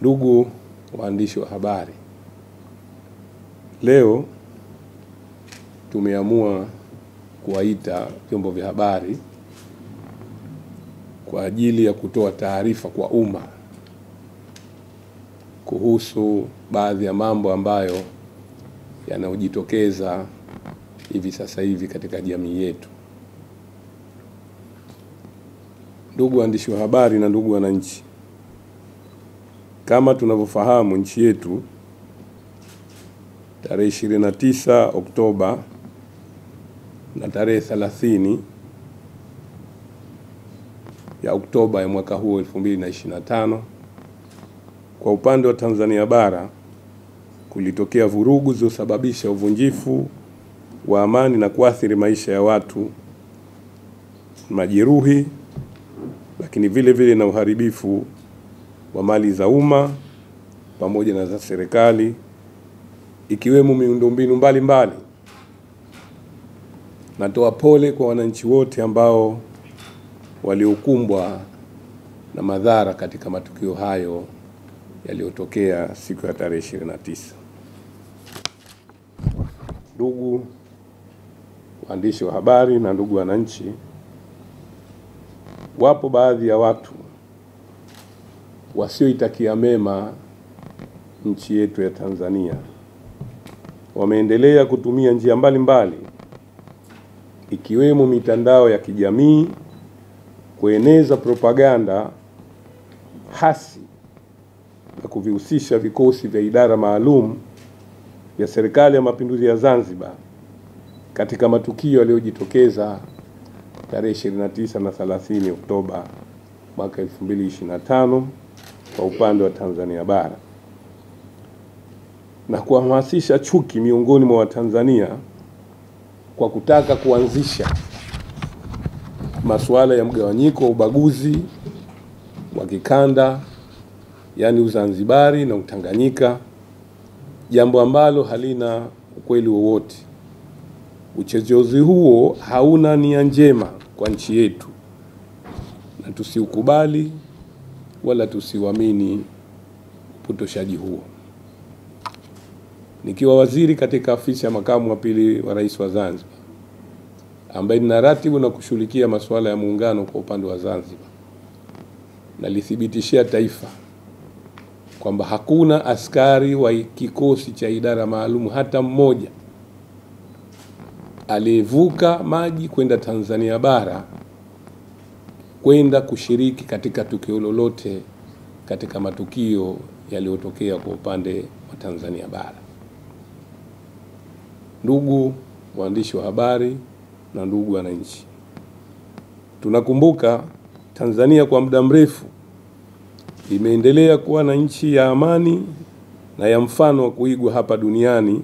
Ndugu waandishi wa habari, leo tumeamua kuwaita vyombo vya habari kwa ajili ya kutoa taarifa kwa umma kuhusu baadhi ya mambo ambayo yanayojitokeza hivi sasa hivi katika jamii yetu. Ndugu waandishi wa habari na ndugu wananchi, kama tunavyofahamu, nchi yetu tarehe 29 Oktoba na tarehe 30 ya Oktoba ya mwaka huu 2025, kwa upande wa Tanzania bara kulitokea vurugu zilizosababisha uvunjifu wa amani na kuathiri maisha ya watu, majeruhi, lakini vile vile na uharibifu wa mali za umma pamoja na za serikali, ikiwemo miundombinu mbalimbali. Natoa pole kwa wananchi wote ambao waliokumbwa na madhara katika matukio hayo yaliyotokea siku ya tarehe 29. Ndugu waandishi wa habari na ndugu wananchi, wapo baadhi ya watu wasioitakia mema nchi yetu ya Tanzania. Wameendelea kutumia njia mbalimbali ikiwemo mitandao ya kijamii kueneza propaganda hasi na kuvihusisha vikosi vya idara maalum ya Serikali ya Mapinduzi ya Zanzibar katika matukio yaliyojitokeza tarehe 29 na 30 Oktoba mwaka 2025 kwa upande wa Tanzania bara, na kuhamasisha chuki miongoni mwa Watanzania kwa kutaka kuanzisha masuala ya mgawanyiko wa ubaguzi wa kikanda, yani Uzanzibari na Utanganyika, jambo ambalo halina ukweli wowote. Uchochezi huo hauna nia njema kwa nchi yetu, na tusiukubali wala tusiuamini upotoshaji huo. Nikiwa waziri katika afisi ya makamu wa pili wa rais wa Zanzibar, ambaye ninaratibu na kushughulikia masuala ya muungano kwa upande wa Zanzibar, nalithibitishia taifa kwamba hakuna askari wa kikosi cha idara maalum hata mmoja aliyevuka maji kwenda Tanzania bara kwenda kushiriki katika tukio lolote katika matukio yaliyotokea kwa upande wa Tanzania bara. Ndugu waandishi wa habari na ndugu wananchi, tunakumbuka Tanzania kwa muda mrefu imeendelea kuwa na nchi ya amani na ya mfano wa kuigwa hapa duniani.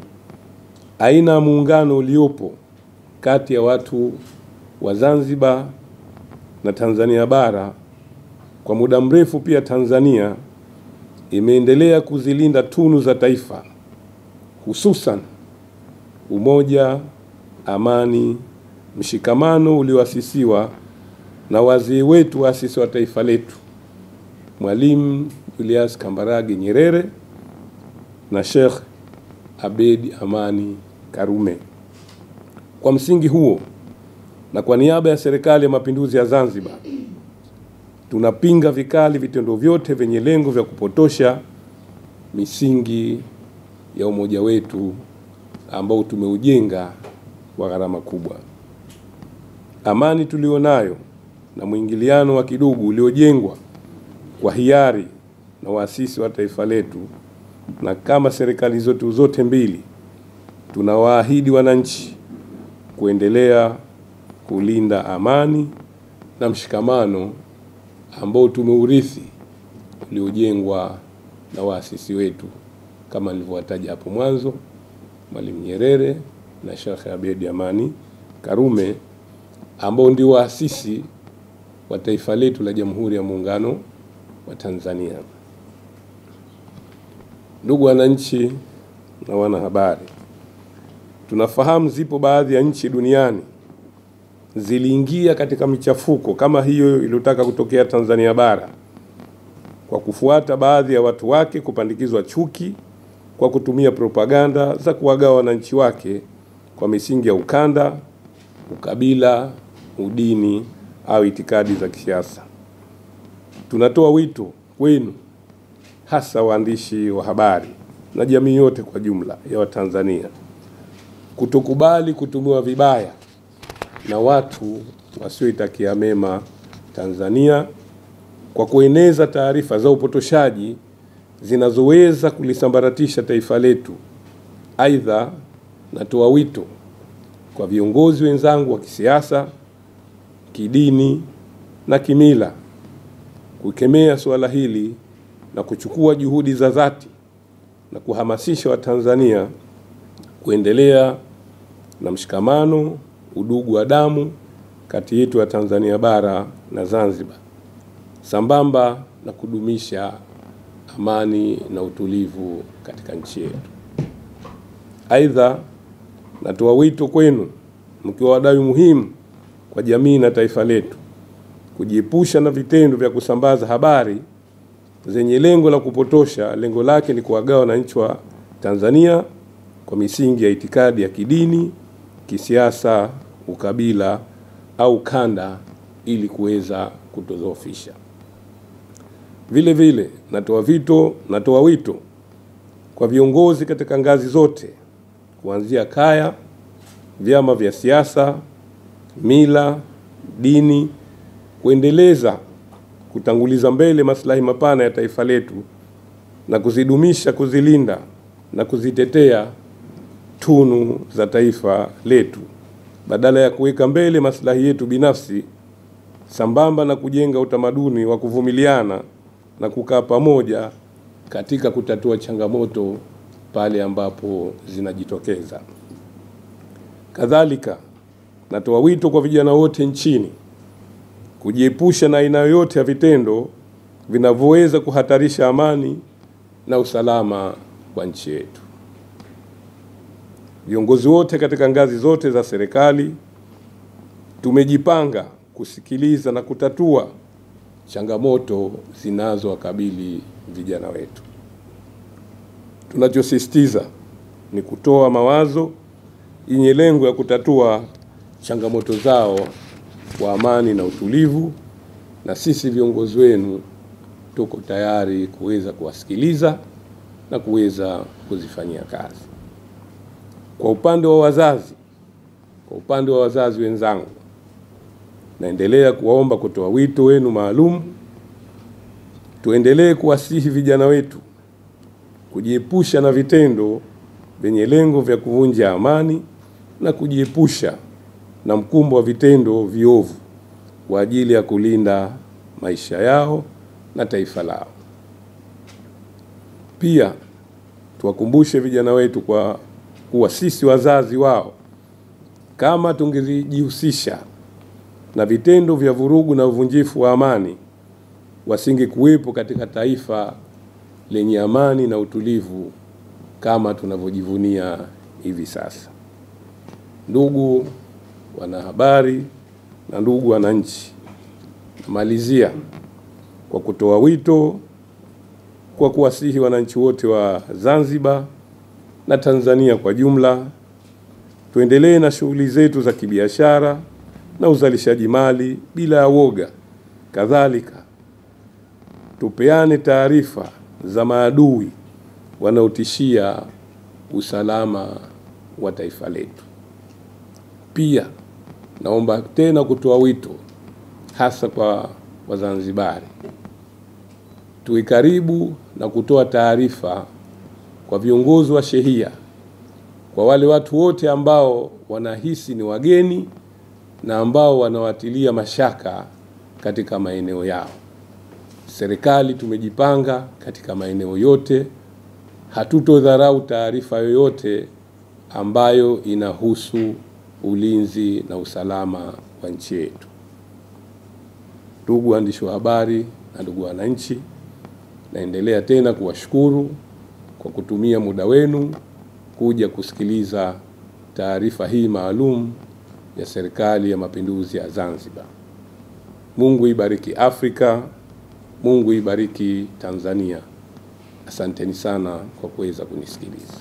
Aina ya muungano uliopo kati ya watu wa Zanzibar na Tanzania bara, kwa muda mrefu pia Tanzania imeendelea kuzilinda tunu za taifa, hususan umoja, amani, mshikamano ulioasisiwa na wazee wetu waasisi wa taifa letu, Mwalimu Julius Kambarage Nyerere na Sheikh Abeid Amani Karume. Kwa msingi huo, na kwa niaba ya Serikali ya Mapinduzi ya Zanzibar, tunapinga vikali vitendo vyote vyenye lengo vya kupotosha misingi ya umoja wetu ambao tumeujenga kwa gharama kubwa. Amani tulionayo na mwingiliano wa kidugu uliojengwa kwa hiari na waasisi wa taifa letu, na kama serikali zote mbili tunawaahidi wananchi kuendelea kulinda amani na mshikamano ambao tumeurithi uliojengwa na waasisi wetu kama nilivyowataja hapo mwanzo, Mwalimu Nyerere na Sheikh Abeid Amani Karume, ambao ndio waasisi wa taifa letu la Jamhuri ya Muungano wa Tanzania. Ndugu wananchi na wanahabari, tunafahamu zipo baadhi ya nchi duniani ziliingia katika michafuko kama hiyo iliyotaka kutokea Tanzania bara kwa kufuata baadhi ya watu wake kupandikizwa chuki kwa kutumia propaganda za kuwagawa wananchi wake kwa misingi ya ukanda, ukabila, udini au itikadi za kisiasa. Tunatoa wito kwenu, hasa waandishi wa habari na jamii yote kwa jumla ya Watanzania, kutokubali kutumiwa vibaya na watu wasioitakia mema Tanzania kwa kueneza taarifa za upotoshaji zinazoweza kulisambaratisha taifa letu. Aidha, natoa wito kwa viongozi wenzangu wa kisiasa, kidini na kimila kukemea suala hili na kuchukua juhudi za dhati na kuhamasisha Watanzania kuendelea na mshikamano, udugu wa damu kati yetu ya Tanzania bara na Zanzibar, sambamba na kudumisha amani na utulivu katika nchi yetu. Aidha, natoa wito kwenu mkiwa wadau muhimu kwa jamii na taifa letu kujiepusha na vitendo vya kusambaza habari zenye lengo la kupotosha. Lengo lake ni kuwagawa wananchi wa Tanzania kwa misingi ya itikadi ya kidini, kisiasa, ukabila au kanda ili kuweza kutudhoofisha. Vile vile natoa wito kwa viongozi katika ngazi zote kuanzia kaya, vyama vya siasa, mila, dini kuendeleza kutanguliza mbele maslahi mapana ya taifa letu na kuzidumisha, kuzilinda na kuzitetea tunu za taifa letu badala ya kuweka mbele maslahi yetu binafsi, sambamba na kujenga utamaduni wa kuvumiliana na kukaa pamoja katika kutatua changamoto pale ambapo zinajitokeza. Kadhalika, natoa wito kwa vijana wote nchini kujiepusha na aina yoyote ya vitendo vinavyoweza kuhatarisha amani na usalama wa nchi yetu. Viongozi wote katika ngazi zote za serikali tumejipanga kusikiliza na kutatua changamoto zinazowakabili vijana wetu. Tunachosisitiza ni kutoa mawazo yenye lengo ya kutatua changamoto zao kwa amani na utulivu, na sisi viongozi wenu tuko tayari kuweza kuwasikiliza na kuweza kuzifanyia kazi. Kwa upande wa wazazi wenzangu, naendelea kuwaomba kutoa wito wenu maalum. Tuendelee kuwasihi vijana wetu kujiepusha na vitendo vyenye lengo vya kuvunja amani na kujiepusha na mkumbo wa vitendo viovu kwa ajili ya kulinda maisha yao na taifa lao. Pia tuwakumbushe vijana wetu kuwa sisi wazazi wao, kama tungejihusisha na vitendo vya vurugu na uvunjifu wa amani, wasingekuwepo katika taifa lenye amani na utulivu kama tunavyojivunia hivi sasa. Ndugu wanahabari na ndugu wananchi, namalizia kwa kutoa wito kwa kuwasihi wananchi wote wa Zanzibar na Tanzania kwa jumla tuendelee na shughuli zetu za kibiashara na uzalishaji mali bila ya woga. Kadhalika, tupeane taarifa za maadui wanaotishia usalama wa taifa letu. Pia naomba tena kutoa wito hasa kwa Wazanzibari, tuwe karibu na kutoa taarifa kwa viongozi wa shehia, kwa wale watu wote ambao wanahisi ni wageni na ambao wanawatilia mashaka katika maeneo yao. Serikali tumejipanga katika maeneo yote, hatutodharau taarifa yoyote ambayo inahusu ulinzi na usalama wa nchi yetu. Ndugu waandishi wa habari na ndugu wananchi, naendelea tena kuwashukuru kwa kutumia muda wenu kuja kusikiliza taarifa hii maalum ya Serikali ya Mapinduzi ya Zanzibar. Mungu ibariki Afrika, Mungu ibariki Tanzania. Asanteni sana kwa kuweza kunisikiliza.